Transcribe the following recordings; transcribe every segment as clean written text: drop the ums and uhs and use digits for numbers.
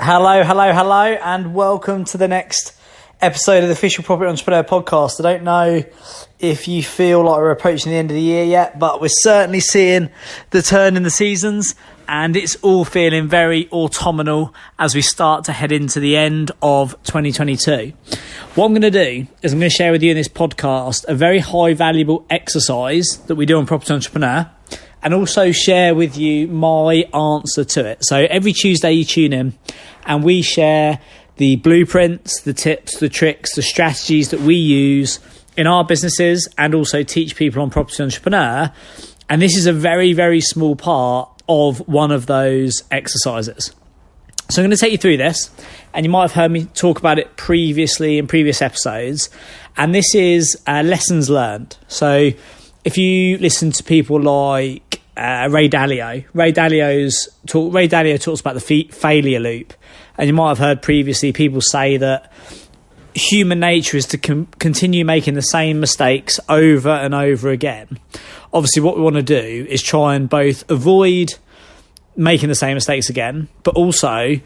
Hello, and welcome to the next episode of the Official Property Entrepreneur Podcast. I don't know if you feel like we're approaching the end of the year yet, but we're certainly seeing the turn in the seasons, and it's all feeling very autumnal as we start to head into the end of 2022. What I'm going to do is I'm going to share with you in this podcast a very high valuable exercise that we do on Property Entrepreneur, and also share with you my answer to it. So every Tuesday you tune in and we share the blueprints, the tips, the tricks, the strategies that we use in our businesses and also teach people on Property Entrepreneur. And this is a very, very small part of one of those exercises. So I'm going to take you through this, and you might have heard me talk about it previously in previous episodes. And this is lessons learned. So if you listen to people like Ray Dalio, Ray Dalio talks about the failure loop, and you might have heard previously people say that human nature is to continue making the same mistakes over and over again. Obviously, what we want to do is try and both avoid making the same mistakes again, but also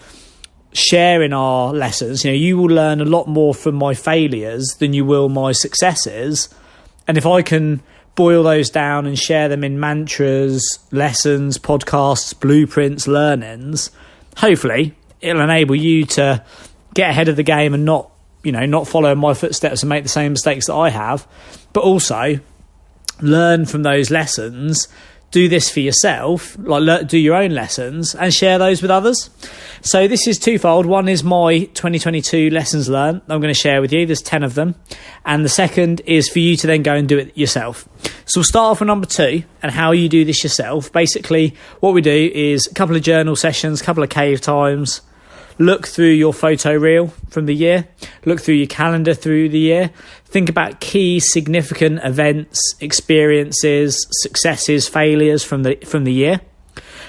sharing our lessons. You will learn a lot more from my failures than you will my successes, and if I can boil those down and share them in mantras, lessons, podcasts, blueprints, learnings, hopefully it'll enable you to get ahead of the game and not follow in my footsteps and make the same mistakes that I have, but also learn from those lessons, do this for yourself, do your own lessons and share those with others. So this is twofold. One is my 2022 lessons learned I'm going to share with you. There's 10 of them. And the second is for you to then go and do it yourself. So we'll start off with number 2 and how you do this yourself. Basically, what we do is a couple of journal sessions, a couple of cave times, look through your photo reel from the year, look through your calendar through the year, think about key significant events, experiences, successes, failures from the year.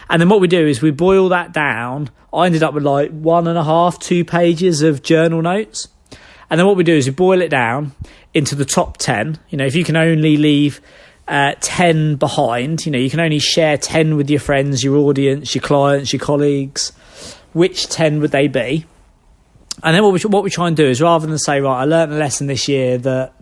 And then what we do is we boil that down. I ended up with 2 pages of journal notes. And then what we do is we boil it down into the top 10. If you can only leave 10 behind, you can only share 10 with your friends, your audience, your clients, your colleagues. Which 10 would they be? And then what we try and do is, rather than say, right, I learned a lesson this year that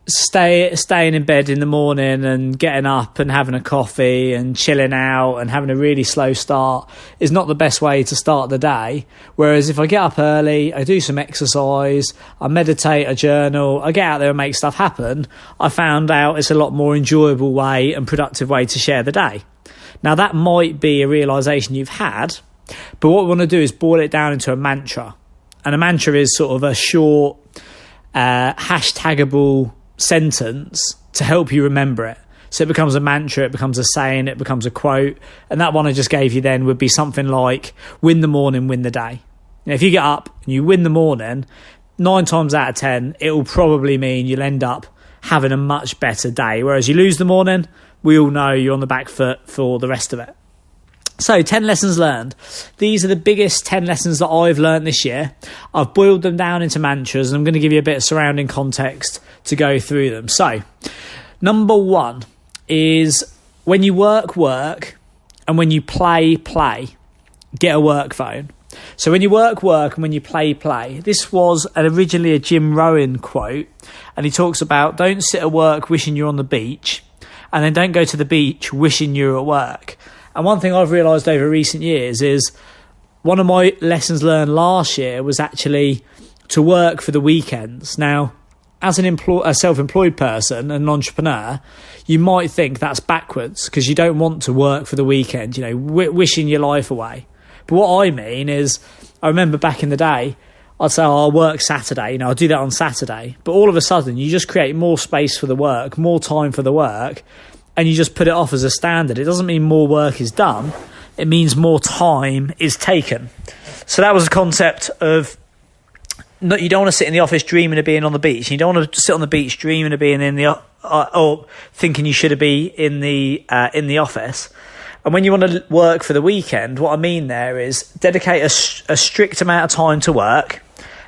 staying in bed in the morning and getting up and having a coffee and chilling out and having a really slow start is not the best way to start the day. Whereas if I get up early, I do some exercise, I meditate, I journal, I get out there and make stuff happen, I found out it's a lot more enjoyable way and productive way to share the day. Now, that might be a realisation you've had, but what we want to do is boil it down into a mantra. And a mantra is sort of a short, hashtagable sentence to help you remember it. So it becomes a mantra, it becomes a saying, it becomes a quote. And that one I just gave you then would be something like, win the morning, win the day. If you get up and you win the morning, 9 times out of 10, it will probably mean you'll end up having a much better day. Whereas you lose the morning, we all know you're on the back foot for the rest of it. So 10 lessons learned. These are the biggest 10 lessons that I've learned this year. I've boiled them down into mantras, and I'm going to give you a bit of surrounding context to go through them. So number 1 is, when you work, and when you play, get a work phone. So when you work, and when you play. This was originally a Jim Rohn quote, and he talks about, don't sit at work wishing you're on the beach, and then don't go to the beach wishing you're at work. And one thing I've realised over recent years is, one of my lessons learned last year was actually to work for the weekends. Now, as a self-employed person, an entrepreneur, you might think that's backwards because you don't want to work for the weekend, wishing your life away. But what I mean is, I remember back in the day, I'd say, I'll work Saturday, I'll do that on Saturday. But all of a sudden, you just create more space for the work, more time for the work, and you just put it off as a standard. It doesn't mean more work is done. It means more time is taken. So that was a concept of, you don't want to sit in the office dreaming of being on the beach. You don't want to sit on the beach dreaming of being in the, or thinking you should be in the office. And when you want to work for the weekend, what I mean there is dedicate a strict amount of time to work,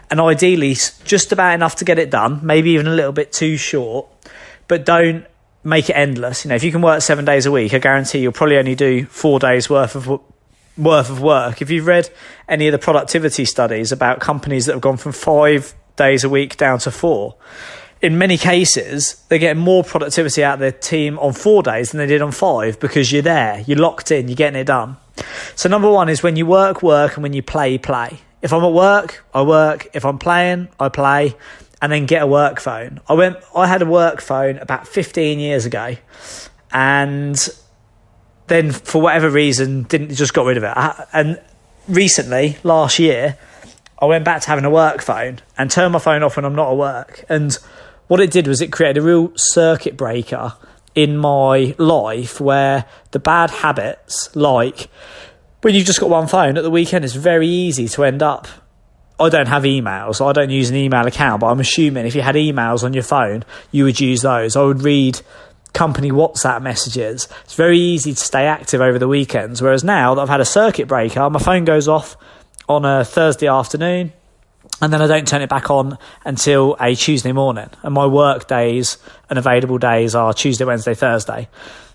and ideally just about enough to get it done, maybe even a little bit too short, but don't make it endless. If you can work 7 days a week, I guarantee you'll probably only do 4 days worth of worth of work. If you've read any of the productivity studies about companies that have gone from 5 days a week down to 4, in many cases, they're getting more productivity out of their team on 4 days than they did on 5, because you're there, you're locked in, you're getting it done. So number one is when you work, and when you play. If I'm at work, I work. If I'm playing, I play, and then get a work phone. I had a work phone about 15 years ago, and then for whatever reason, just got rid of it. And recently, last year, I went back to having a work phone and turned my phone off when I'm not at work. And what it did was it created a real circuit breaker in my life, where the bad habits, like when you've just got one phone at the weekend, it's very easy to end up. I don't have emails. I don't use an email account, but I'm assuming if you had emails on your phone, you would use those. I would read company WhatsApp messages. It's very easy to stay active over the weekends. Whereas now that I've had a circuit breaker, my phone goes off on a Thursday afternoon, and then I don't turn it back on until a Tuesday morning. And my work days and available days are Tuesday, Wednesday, Thursday.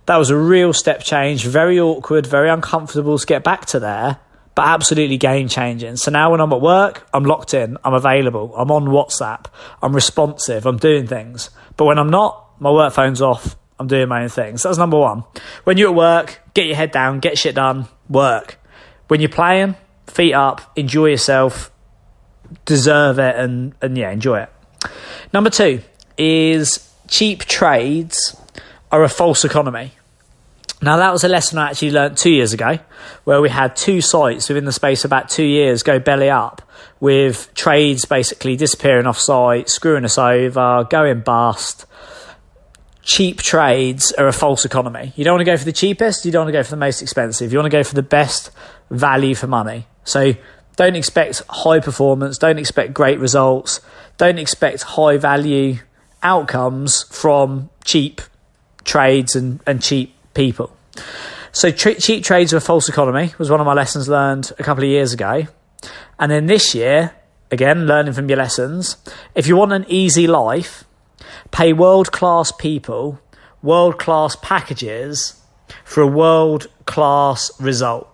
That was a real step change, very awkward, very uncomfortable to get back to there, but absolutely game changing. So now when I'm at work, I'm locked in, I'm available, I'm on WhatsApp, I'm responsive, I'm doing things. But when I'm not, my work phone's off, I'm doing my own things. So that's number one. When you're at work, get your head down, get shit done, work. When you're playing, feet up, enjoy yourself, deserve it, and yeah, enjoy it. Number two is cheap trades are a false economy. Now, that was a lesson I actually learnt 2 years ago, where we had 2 sites within the space of about 2 years go belly up, with trades basically disappearing off site, screwing us over, going bust. Cheap trades are a false economy. You don't want to go for the cheapest, you don't want to go for the most expensive. You want to go for the best value for money. So don't expect high performance, don't expect great results, don't expect high value outcomes from cheap trades and cheap people. So cheap trades are a false economy was one of my lessons learned a couple of years ago. And then this year, again, learning from your lessons, if you want an easy life, pay world-class people, world-class packages for a world-class result.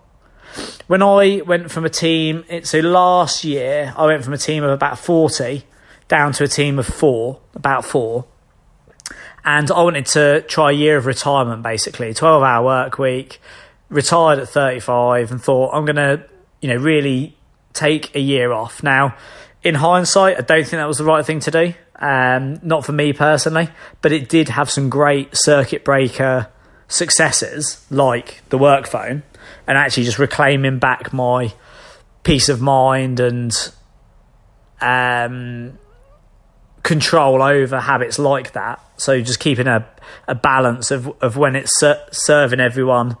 When I went from a team, so last year, I went from a team of about 40 down to a team of about four. And I wanted to try a year of retirement, basically, 12-hour work week, retired at 35, and thought I'm going to, really take a year off. Now, in hindsight, I don't think that was the right thing to do. Not for me personally, but it did have some great circuit breaker successes, like the work phone, and actually just reclaiming back my peace of mind and control over habits like that. So just keeping a balance of when it's serving everyone,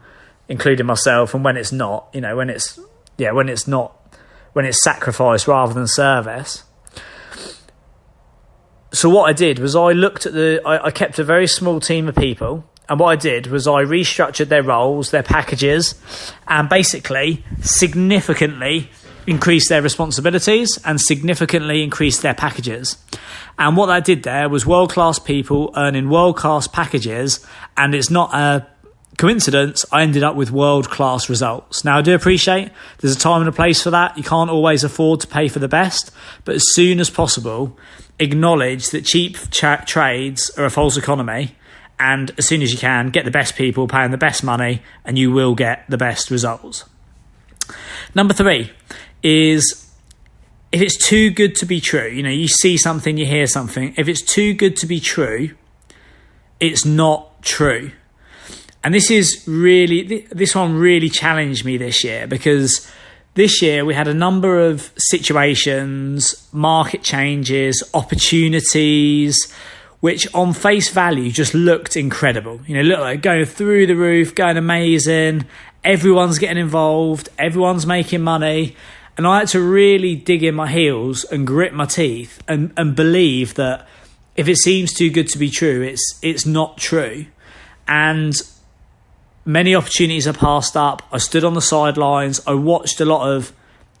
including myself, and when it's not, when it's sacrifice rather than service. So what I did was I looked at I kept a very small team of people, and what I did was I restructured their roles, their packages, and basically significantly increased their responsibilities and significantly increased their packages. And what that did there was world-class people earning world-class packages, and it's not a coincidence, I ended up with world-class results. Now, I do appreciate there's a time and a place for that. You can't always afford to pay for the best, but as soon as possible, acknowledge that cheap trades are a false economy, and as soon as you can, get the best people paying the best money, and you will get the best results. Number 3 is, if it's too good to be true, you see something, you hear something. If it's too good to be true, it's not true. And this one really challenged me this year, because this year we had a number of situations, market changes, opportunities, which on face value just looked incredible. Looked like going through the roof, going amazing. Everyone's getting involved. Everyone's making money. And I had to really dig in my heels and grit my teeth and believe that if it seems too good to be true, it's not true. And many opportunities are passed up. I stood on the sidelines. I watched a lot of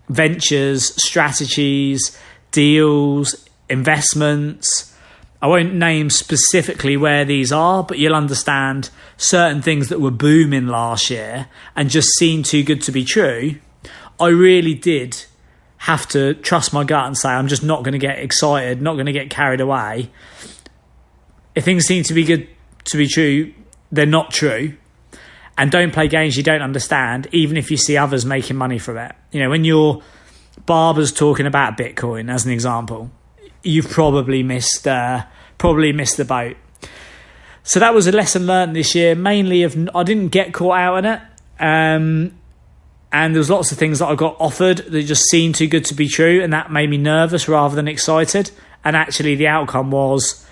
ventures, strategies, deals, investments I won't name specifically where these are, but you'll understand certain things that were booming last year and just seemed too good to be true. I really did have to trust my gut and say, I'm just not going to get excited, not going to get carried away. If things seem to be good to be true, they're not true. And don't play games you don't understand, even if you see others making money from it. You know, when your barber's talking about Bitcoin, as an example, you've probably missed the boat. So that was a lesson learned this year, mainly I didn't get caught out in it. And there was lots of things that I got offered that just seemed too good to be true, and that made me nervous rather than excited. And actually the outcome was,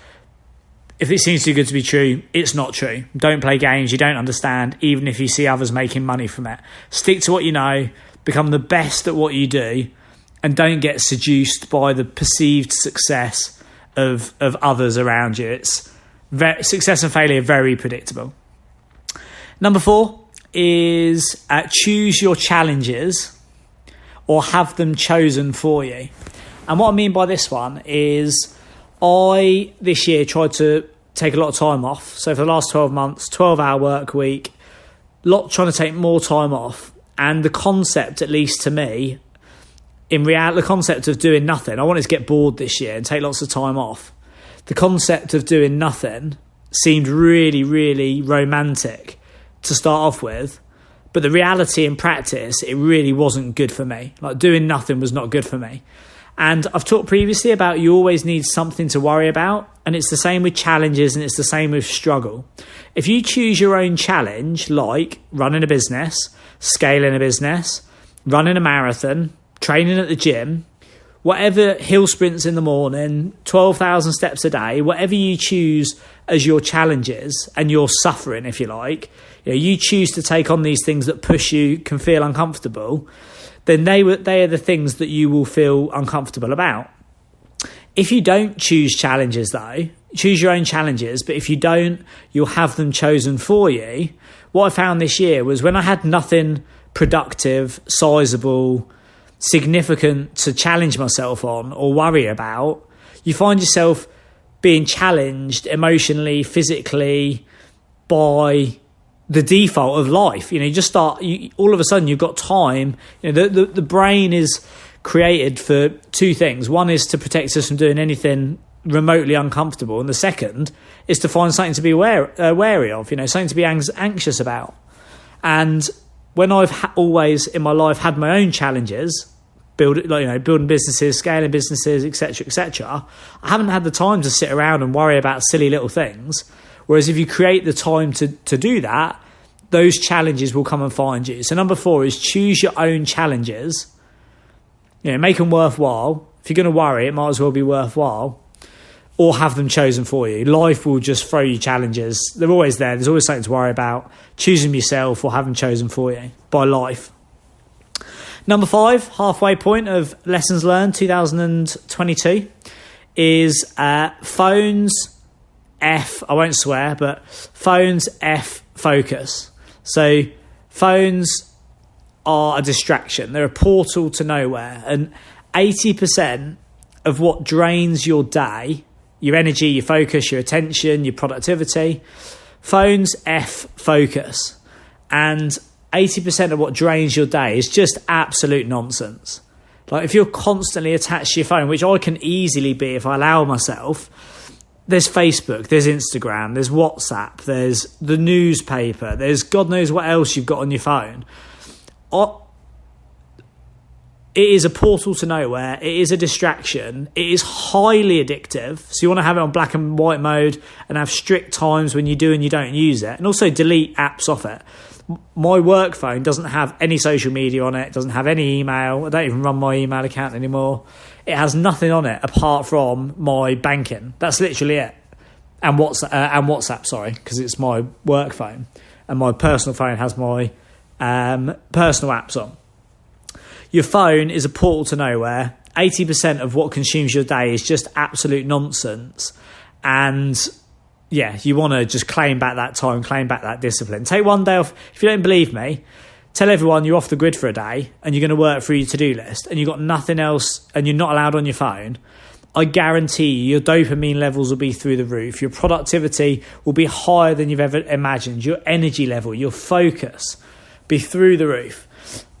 if it seems too good to be true, it's not true. Don't play games you don't understand, even if you see others making money from it. Stick to what you know, become the best at what you do, and don't get seduced by the perceived success of others around you. Success and failure are very predictable. Number 4 is choose your challenges or have them chosen for you. And what I mean by this one is I, this year, tried to take a lot of time off. So for the last 12 months, 12-hour work week, trying to take more time off. And the concept, at least to me, in reality, the concept of doing nothing, I wanted to get bored this year and take lots of time off. The concept of doing nothing seemed really, really romantic to start off with, but the reality in practice, it really wasn't good for me. Like, doing nothing was not good for me. And I've talked previously about you always need something to worry about, and it's the same with challenges and it's the same with struggle. If you choose your own challenge, like running a business, scaling a business, running a marathon, training at the gym, whatever, hill sprints in the morning, 12,000 steps a day, whatever you choose as your challenges and your suffering, if you like, you choose to take on these things that push you, can feel uncomfortable, then they are the things that you will feel uncomfortable about. If you don't choose challenges, though, choose your own challenges, but if you don't, you'll have them chosen for you. What I found this year was when I had nothing productive, sizable, significant to challenge myself on or worry about, you find yourself being challenged emotionally, physically by the default of life. You just start, all of a sudden you've got time. The brain is created for two things. One is to protect us from doing anything remotely uncomfortable, and the second is to find something to be wary of, something to be anxious about. And when I've always in my life had my own challenges, building businesses, scaling businesses, etc., I haven't had the time to sit around and worry about silly little things. Whereas if you create the time to do that, those challenges will come and find you. So number 4 is choose your own challenges. Make them worthwhile. If you're going to worry, it might as well be worthwhile. Or have them chosen for you. Life will just throw you challenges. They're always there. There's always something to worry about. Choose them yourself or have them chosen for you by life. Number 5, halfway point of lessons learned 2022, is phones F, I won't swear, but phones F focus. So phones are a distraction. They're a portal to nowhere. And 80% of what drains your day, your energy, your focus, your attention, your productivity, phones F focus. And 80% of what drains your day is just absolute nonsense. Like, if you're constantly attached to your phone, which I can easily be if I allow myself, there's Facebook, there's Instagram, there's WhatsApp, there's the newspaper, there's God knows what else you've got on your phone. It is a portal to nowhere. It is a distraction. It is highly addictive. So you want to have it on black and white mode and have strict times when you do and you don't use it. And also delete apps off it. My work phone doesn't have any social media on it. It doesn't have any email. I don't even run my email account anymore. It has nothing on it apart from my banking. That's literally it. And WhatsApp, sorry, because it's my work phone. And my personal phone has my personal apps on. Your phone is a portal to nowhere. 80% of what consumes your day is just absolute nonsense. And yeah, you want to just claim back that time, claim back that discipline. Take one day off. If you don't believe me, tell everyone you're off the grid for a day and you're going to work through your to-do list and you've got nothing else and you're not allowed on your phone. I guarantee you, your dopamine levels will be through the roof. Your productivity will be higher than you've ever imagined. Your energy level, your focus, be through the roof.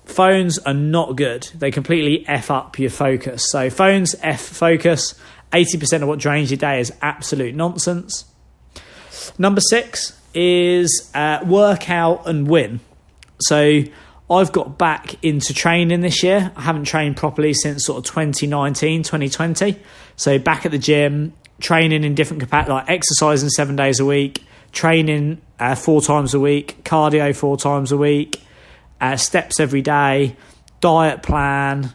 Phones are not good. They completely F up your focus. So phones F focus. 80% of what drains your day is absolute nonsense. Number 6 is work out and win. So I've got back into training this year. I haven't trained properly since sort of 2019, 2020. So back at the gym, training in different capacities, like exercising 7 days a week, training 4 times a week, cardio 4 times a week, steps every day, diet plan,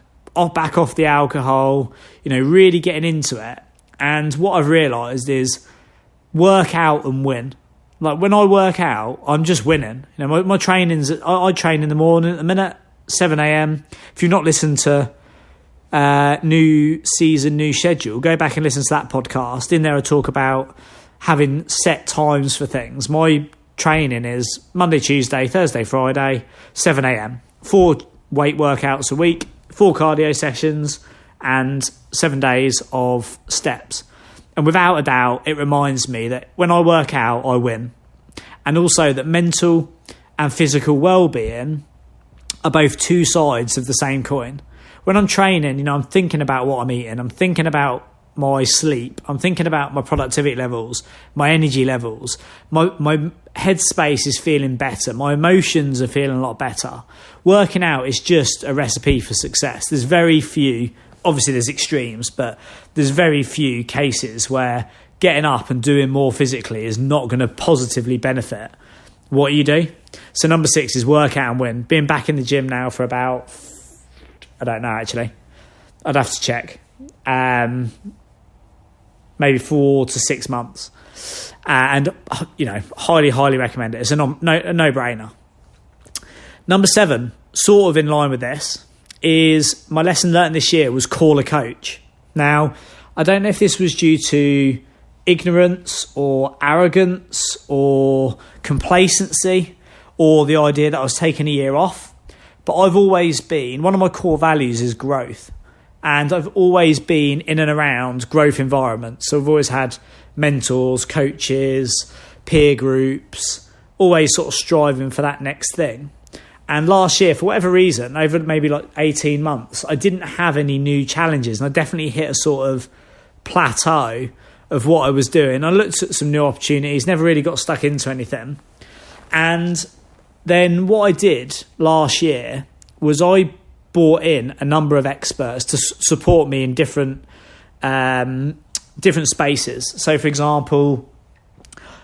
back off the alcohol, really getting into it. And what I've realised is work out and win. Like when I work out, I'm just winning. My training's, I train in the morning at the minute, 7 a.m. If you've not listened to new season, new schedule, go back and listen to that podcast. In there I talk about having set times for things. My training is Monday, Tuesday, Thursday, Friday, 7 a.m. 4 weight workouts a week, 4 cardio sessions, and 7 days of steps. And without a doubt, it reminds me that when I work out, I win. And also that mental and physical well-being are both 2 sides of the same coin. When I'm training, I'm thinking about what I'm eating. I'm thinking about my sleep. I'm thinking about my productivity levels, my energy levels. My headspace is feeling better. My emotions are feeling a lot better. Working out is just a recipe for success. There's very few, obviously there's extremes, but there's very few cases where getting up and doing more physically is not going to positively benefit what you do. So number 6 is work out and win. Being back in the gym now for about, I don't know actually, I'd have to check. Maybe 4 to 6 months. And, highly recommend it. It's a no-brainer. Number 7, sort of in line with this, is my lesson learned this year was call a coach. Now, I don't know if this was due to ignorance or arrogance or complacency or the idea that I was taking a year off, but I've always been, one of my core values is growth. And I've always been in and around growth environments. So I've always had mentors, coaches, peer groups, always sort of striving for that next thing. And last year, for whatever reason, over maybe like 18 months, I didn't have any new challenges. And I definitely hit a sort of plateau of what I was doing. I looked at some new opportunities, never really got stuck into anything. And then what I did last year was I brought in a number of experts to support me in different spaces. So, for example,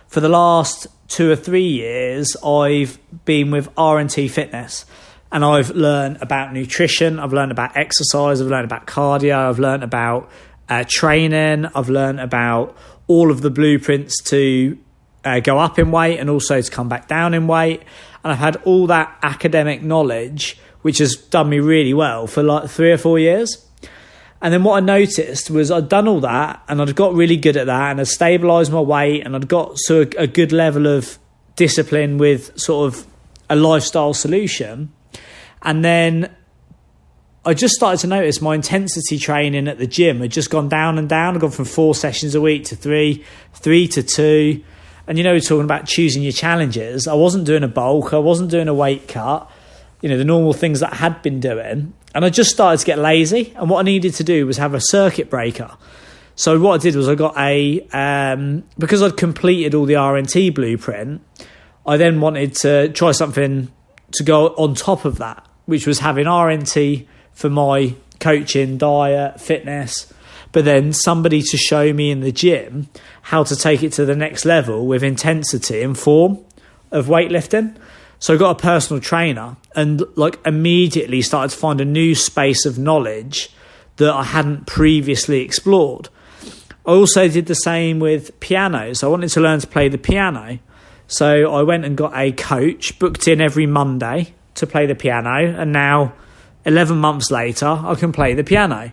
for the last 2 or 3 years, I've been with R&T Fitness, and I've learned about nutrition, I've learned about exercise, I've learned about cardio, I've learned about training, I've learned about all of the blueprints to go up in weight and also to come back down in weight. And I've had all that academic knowledge, which has done me really well for like 3 or 4 years. And then what I noticed was I'd done all that and I'd got really good at that and I'd stabilised my weight and I'd got to a good level of discipline with sort of a lifestyle solution. And then I just started to notice my intensity training at the gym had just gone down and down. I'd gone from 4 sessions a week to 3 to 2. And, we're talking about choosing your challenges. I wasn't doing a bulk. I wasn't doing a weight cut. The normal things that I had been doing. And I just started to get lazy. And what I needed to do was have a circuit breaker. So what I did was I got because I'd completed all the R&T blueprint, I then wanted to try something to go on top of that, which was having R&T for my coaching, diet, fitness, but then somebody to show me in the gym how to take it to the next level with intensity and form of weightlifting. So I got a personal trainer and immediately started to find a new space of knowledge that I hadn't previously explored. I also did the same with piano. So I wanted to learn to play the piano. So I went and got a coach, booked in every Monday to play the piano. And now 11 months later, I can play the piano.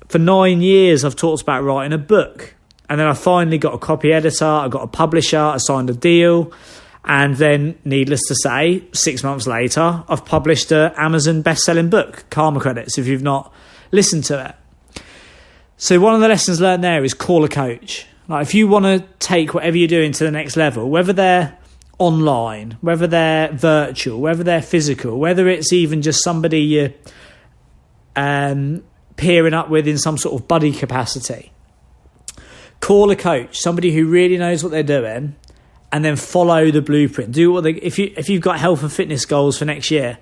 For 9 years, I've talked about writing a book. And then I finally got a copy editor. I got a publisher. I signed a deal. And then, needless to say, 6 months later, I've published an Amazon best-selling book, 𝗂𝗶𝘀𝗀, if you've not listened to it. So one of the lessons learned there is call a coach. Like if you want to take whatever you're doing to the next level, whether they're online, whether they're virtual, whether they're physical, whether it's even just somebody you're peering up with in some sort of buddy capacity, call a coach, somebody who really knows what they're doing, and then follow the blueprint. Do what if you've got health and fitness goals for next year,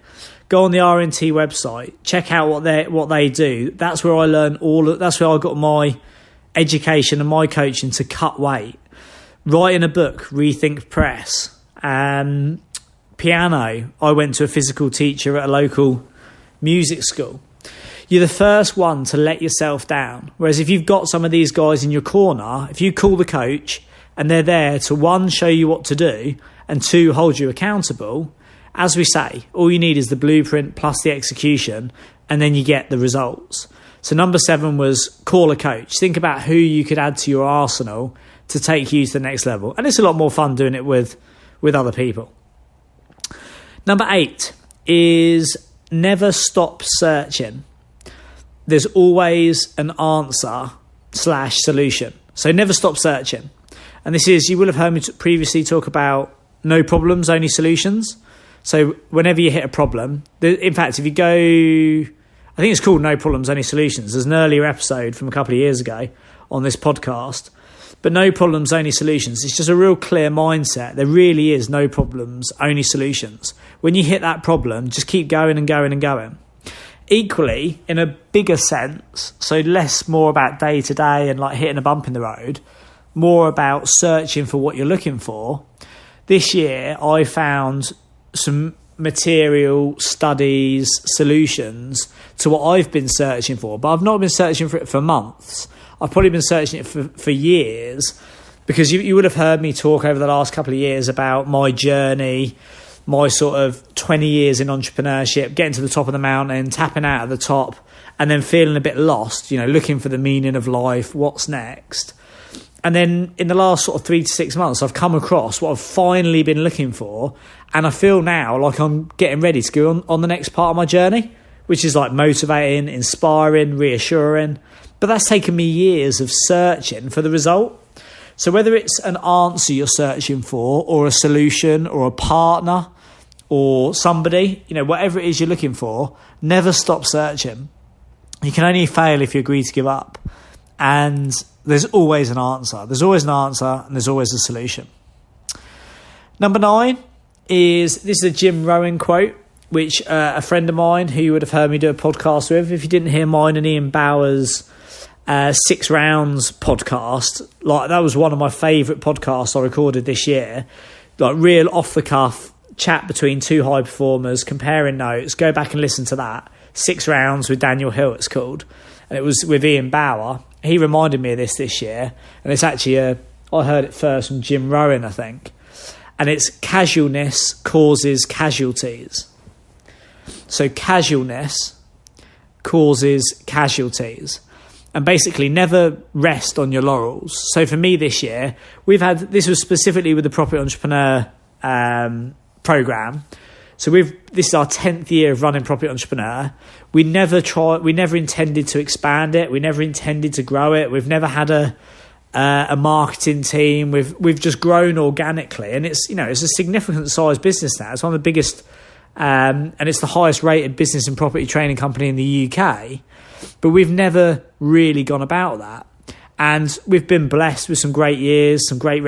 go on the RNT website, check out what they do. That's where I learned that's where I got my education and my coaching to cut weight. Writing a book, Rethink Press. Piano, I went to a physical teacher at a local music school. You're the first one to let yourself down. Whereas if you've got some of these guys in your corner, if you call the coach and they're there to, one, show you what to do, and two, hold you accountable, as we say, all you need is the blueprint plus the execution, and then you get the results. So number 7 was call a coach. Think about who you could add to your arsenal to take you to the next level. And it's a lot more fun doing it with other people. Number 8 is never stop searching. There's always an answer/solution. So never stop searching. And this is, you will have heard me previously talk about no problems, only solutions. So whenever you hit a problem, in fact, if you go, I think it's called No Problems, Only Solutions. There's an earlier episode from a couple of years ago on this podcast. But no problems, only solutions. It's just a real clear mindset. There really is no problems, only solutions. When you hit that problem, just keep going and going and going. Equally, in a bigger sense, so more about day to day and like hitting a bump in the road, more about searching for what you're looking for. This year, I found some material, studies, solutions to what I've been searching for. But I've not been searching for it for months. I've probably been searching it for years, because you would have heard me talk over the last couple of years about my journey, my sort of 20 years in entrepreneurship, getting to the top of the mountain, tapping out at the top, and then feeling a bit lost, looking for the meaning of life, what's next. And then in the last sort of 3 to 6 months, I've come across what I've finally been looking for, and I feel now like I'm getting ready to go on the next part of my journey, which is like motivating, inspiring, reassuring. But that's taken me years of searching for the result. So whether it's an answer you're searching for, or a solution, or a partner, or somebody, whatever it is you're looking for, never stop searching. You can only fail if you agree to give up. And there's always an answer. There's always an answer, and there's always a solution. Number 9 this is a Jim Rohn quote, which a friend of mine who you would have heard me do a podcast with, if you didn't hear mine and 𝗵𝗵𝗀𝗶𝘀's 6 rounds podcast, like that was one of my favourite podcasts I recorded this year, like real off the cuff chat between two high performers, comparing notes. Go back and listen to that. 6 rounds with Daniel Hill, it's called, and it was with 𝗵𝗵𝗶𝘀. He reminded me of this year, and it's actually I heard it first from Jim Rohn, I think, and it's casualness causes casualties. So casualness causes casualties. And basically never rest on your laurels. So for me this year, this was specifically with the Property Entrepreneur program. So this is our 10th year of running Property Entrepreneur. We never intended to expand it. We never intended to grow it. We've never had a marketing team. We've just grown organically, and it's a significant size business now. It's one of the biggest, and it's the highest rated business and property training company in the UK. But we've never really gone about that. And we've been blessed with some great years, some great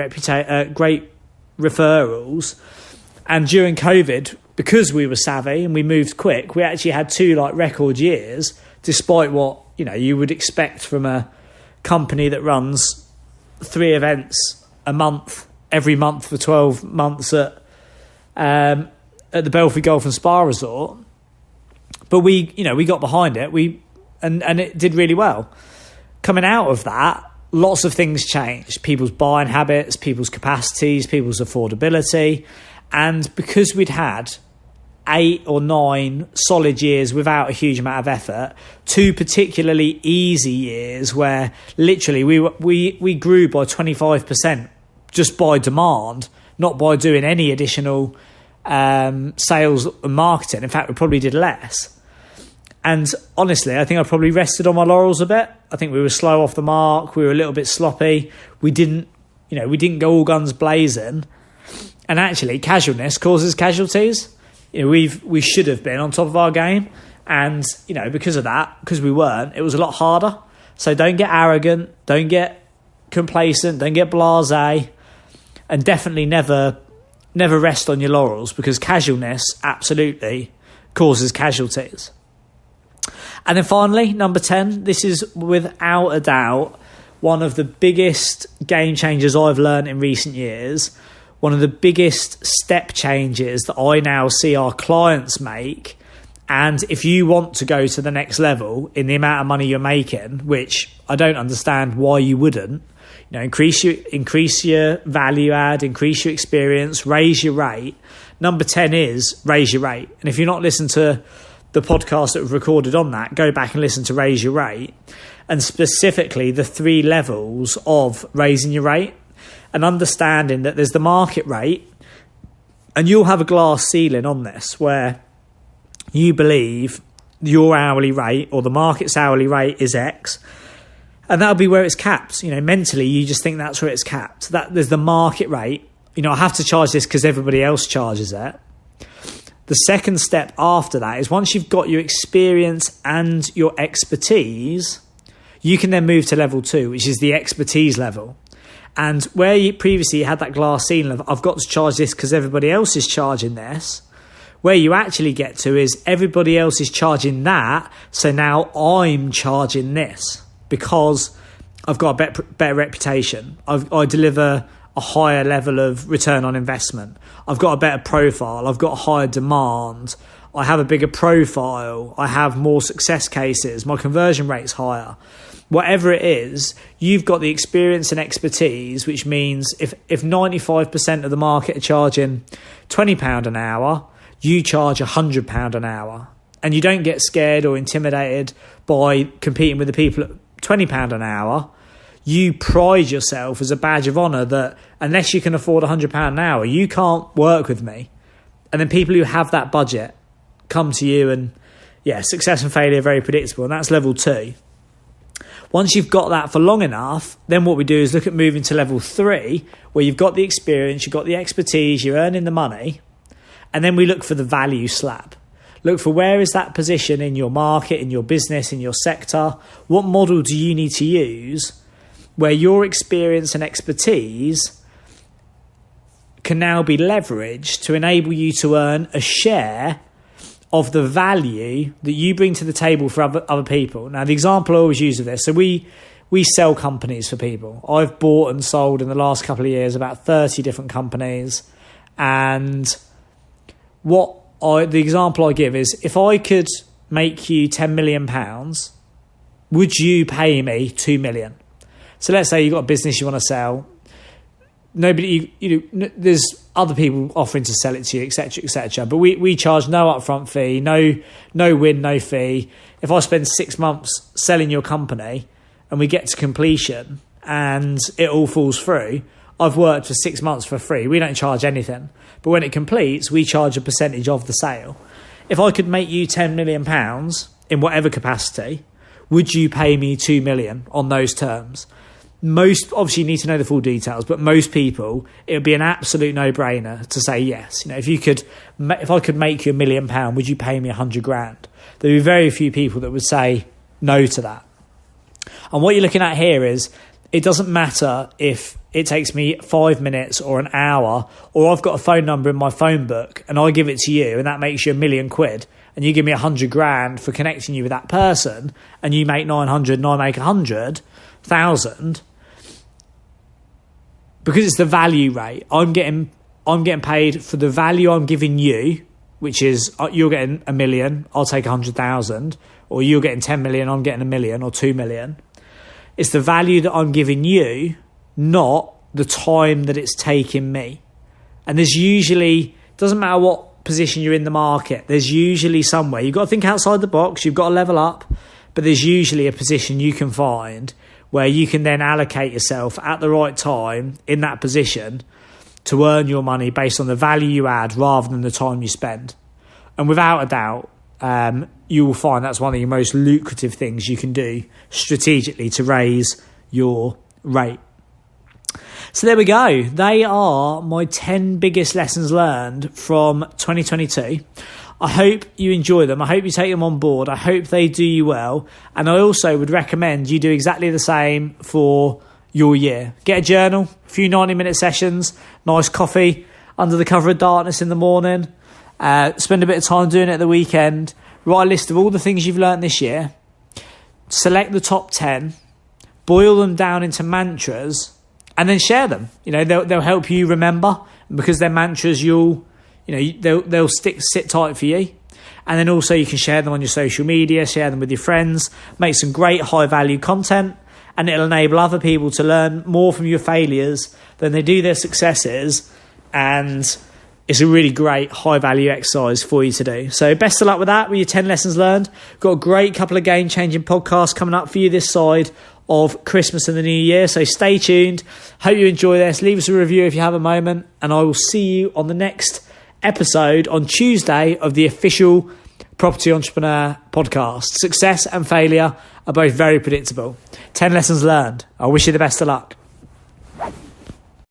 great referrals. And during COVID, because we were savvy and we moved quick, we actually had 2 record years, despite what you would expect from a company that runs 3 events a month, every month for 12 months at the Belfry Golf and Spa Resort. But we got behind it. And it did really well. Coming out of that, lots of things changed. People's buying habits, people's capacities, people's affordability. And because we'd had 8 or 9 solid years without a huge amount of effort, 2 particularly easy years where literally we grew by 25% just by demand, not by doing any additional sales and marketing. In fact, we probably did less. And honestly, I think I probably rested on my laurels a bit. I think we were slow off the mark. We were a little bit sloppy. We didn't go all guns blazing. And actually, casualness causes casualties. We should have been on top of our game. And, because of that, because we weren't, it was a lot harder. So don't get arrogant. Don't get complacent. Don't get blasé. And definitely never rest on your laurels, because casualness absolutely causes casualties. And then finally, number 10, this is without a doubt one of the biggest game changers I've learned in recent years, one of the biggest step changes that I now see our clients make. And if you want to go to the next level in the amount of money you're making, which I don't understand why you wouldn't, increase your value add, increase your experience, raise your rate. Number 10 is raise your rate. And if you're not listening to the podcast that we've recorded on that, go back and listen to raise your rate, and specifically the 3 levels of raising your rate, and understanding that there's the market rate, and you'll have a glass ceiling on this where you believe your hourly rate or the market's hourly rate is X, and that'll be where it's capped. Mentally, you just think that's where it's capped. That there's the market rate. I have to charge this because everybody else charges it. The second step after that is, once you've got your experience and your expertise, you can then move to level 2, which is the expertise level. And where you previously had that glass ceiling of, I've got to charge this because everybody else is charging this, where you actually get to is everybody else is charging that, so now I'm charging this because I've got a better reputation. I deliver a higher level of return on investment. I've got a better profile. I've got a higher demand. I have a bigger profile. I have more success cases. My conversion rate's higher. Whatever it is, you've got the experience and expertise, which means if 95% of the market are charging £20 an hour, you charge £100 an hour. And you don't get scared or intimidated by competing with the people at £20 an hour. You pride yourself as a badge of honour that unless you can afford £100 an hour, you can't work with me. And then people who have that budget come to you, and success and failure are very predictable, and that's level 2. Once you've got that for long enough, then what we do is look at moving to level 3, where you've got the experience, you've got the expertise, you're earning the money, and then we look for the value slab. Look for where is that position in your market, in your business, in your sector. What model do you need to use where your experience and expertise can now be leveraged to enable you to earn a share of the value that you bring to the table for other people. Now, the example I always use of this, so we sell companies for people. I've bought and sold in the last couple of years about 30 different companies. And the example I give is, if I could make you £10 million, would you pay me £2 million? So let's say you've got a business you want to sell. There's other people offering to sell it to you, etc., etc. But we charge no upfront fee, no win, no fee. If I spend 6 months selling your company and we get to completion and it all falls through, I've worked for 6 months for free. We don't charge anything. But when it completes, we charge a percentage of the sale. If I could make you £10 million in whatever capacity, would you pay me $2 million on those terms? Obviously you need to know the full details, but most people, it would be an absolute no-brainer to say yes. If I could make you £1 million, would you pay me 100 grand? There'd be very few people that would say no to that. And what you're looking at here is, it doesn't matter if it takes me 5 minutes or an hour, or I've got a phone number in my phone book and I give it to you and that makes you £1 million, and you give me 100 grand for connecting you with that person, and you make 900 and I make 100,000. Because it's the value rate, I'm getting paid for the value I'm giving you, which is you're getting $1 million, I'll take 100,000, or you're getting 10 million, I'm getting $1 million or 2 million. It's the value that I'm giving you, not the time that it's taking me. And there's usually, doesn't matter what position you're in the market, there's usually somewhere, you've got to think outside the box, you've got to level up, but there's usually a position you can find where you can then allocate yourself at the right time in that position to earn your money based on the value you add rather than the time you spend. And without a doubt, you will find that's one of your most lucrative things you can do strategically to raise your rate. So there we go. They are my 10 biggest lessons learned from 2022. I hope you enjoy them. I hope you take them on board. I hope they do you well. And I also would recommend you do exactly the same for your year. Get a journal, a few 90-minute sessions, nice coffee under the cover of darkness in the morning. Spend a bit of time doing it at the weekend. Write a list of all the things you've learned this year. Select the top 10. Boil them down into mantras and then share them. They'll help you remember, because they're mantras they'll sit tight for you. And then also you can share them on your social media, share them with your friends, make some great high value content, and it'll enable other people to learn more from your failures than they do their successes. And it's a really great high value exercise for you to do. So best of luck with that, with your 10 lessons learned. Got a great couple of game changing podcasts coming up for you this side of Christmas and the New Year. So stay tuned. Hope you enjoy this. Leave us a review if you have a moment, and I will see you on the next episode on Tuesday of the official Property Entrepreneur podcast. Success and failure are both very predictable. 10 lessons learned. I wish you the best of luck.